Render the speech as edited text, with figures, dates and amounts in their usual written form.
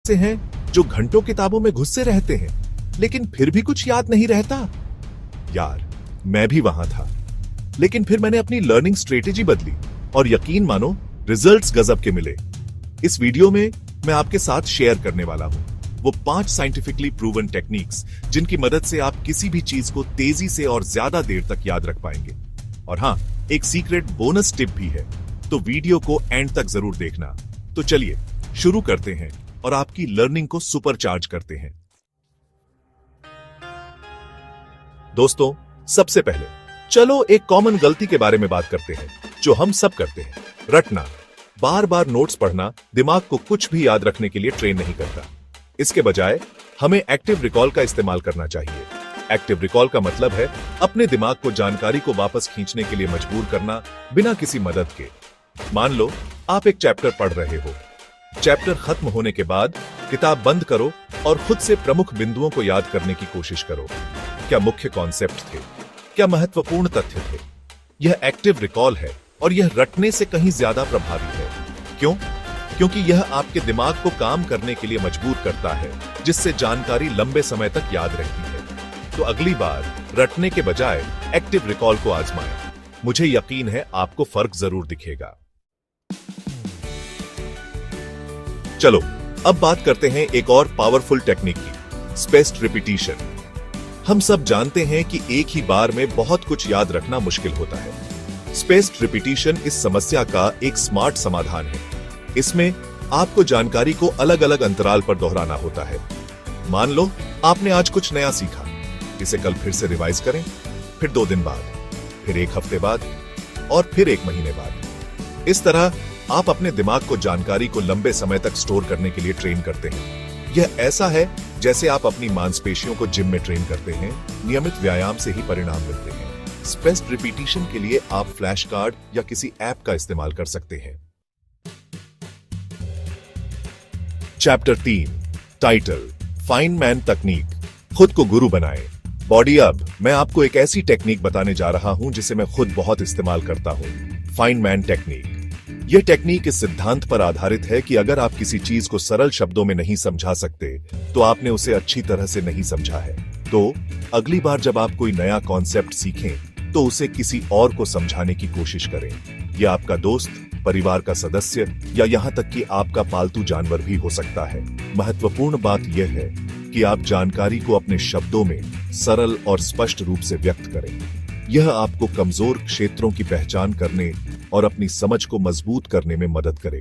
ऐसे हैं जो घंटों किताबों में घुसे रहते हैं, लेकिन फिर भी कुछ याद नहीं रहता। यार, मैं भी वहां था, लेकिन फिर मैंने अपनी लर्निंग स्ट्रेटेजी बदली और यकीन मानो रिजल्ट्स गजब के मिले। इस वीडियो में मैं आपके साथ शेयर करने वाला हूं वो 5 साइंटिफिकली प्रूवन टेक्निक्स जिनकी मदद से आप किसी भी चीज को तेजी से और ज्यादा देर तक याद रख पाएंगे। और हां, एक सीक्रेट बोनस टिप भी है, तो वीडियो को एंड तक जरूर देखना। तो चलिए शुरू करते हैं और आपकी लर्निंग को सुपरचार्ज करते हैं। दोस्तों, सबसे पहले चलो एक कॉमन गलती के बारे में बात करते हैं जो हम सब करते हैं, रटना। बार बार नोट्स पढ़ना दिमाग को कुछ भी याद रखने के लिए ट्रेन नहीं करता। इसके बजाय हमें एक्टिव रिकॉल का इस्तेमाल करना चाहिए। एक्टिव रिकॉल का मतलब है अपने दिमाग को जानकारी को वापस खींचने के लिए मजबूर करना बिना किसी मदद के। मान लो आप एक चैप्टर पढ़ रहे हो। चैप्टर खत्म होने के बाद किताब बंद करो और खुद से प्रमुख बिंदुओं को याद करने की कोशिश करो। क्या मुख्य कॉन्सेप्ट थे? क्या महत्वपूर्ण तथ्य थे? यह एक्टिव रिकॉल है और यह रटने से कहीं ज्यादा प्रभावी है। क्यों? क्योंकि यह आपके दिमाग को काम करने के लिए मजबूर करता है, जिससे जानकारी लंबे समय तक याद रहती है। तो अगली बार रटने के बजाय एक्टिव रिकॉल को आजमाएं। मुझे यकीन है आपको फर्क जरूर दिखेगा। चलो अब बात करते हैं एक और पावरफुल टेक्निक की, स्पेस्ड रिपीटिशन। हम सब जानते हैं कि एक ही बार में बहुत कुछ याद रखना मुश्किल होता है। स्पेस्ड रिपीटिशन इस समस्या का एक स्मार्ट समाधान है। इसमें आपको जानकारी को अलग अलग अंतराल पर दोहराना होता है। मान लो आपने आज कुछ नया सीखा, इसे कल फिर से रिवाइज करें, फिर 2 दिन बाद, फिर 1 हफ्ते बाद और फिर 1 महीने बाद। इस तरह आप अपने दिमाग को जानकारी को लंबे समय तक स्टोर करने के लिए ट्रेन करते हैं। यह ऐसा है जैसे आप अपनी मांसपेशियों को जिम में ट्रेन करते हैं। नियमित व्यायाम से ही परिणाम मिलते हैं। स्पेस्ड रिपीटिशन के लिए आप फ्लैश कार्ड या किसी ऐप का इस्तेमाल कर सकते हैं। चैप्टर 3, टाइटल, फाइन मैन तकनीक, खुद को गुरु बनाएं। बॉडी। अब मैं आपको एक ऐसी टेक्निक बताने जा रहा हूं जिसे मैं खुद बहुत इस्तेमाल करता हूं, फाइन मैन टेक्निक। यह टेक्निक इस सिद्धांत पर आधारित है कि अगर आप किसी चीज को सरल शब्दों में नहीं समझा सकते, तो आपने उसे अच्छी तरह से नहीं समझा है। तो अगली बार जब आप कोई नया कॉन्सेप्ट सीखें, तो उसे किसी और को समझाने की कोशिश करें। यह आपका दोस्त, परिवार का सदस्य या यहाँ तक कि आपका पालतू जानवर भी हो सकता है। महत्वपूर्ण बात यह है कि आप जानकारी को अपने शब्दों में सरल और स्पष्ट रूप से व्यक्त करें। यह आपको कमजोर क्षेत्रों की पहचान करने और अपनी समझ को मजबूत करने में मदद करेगा।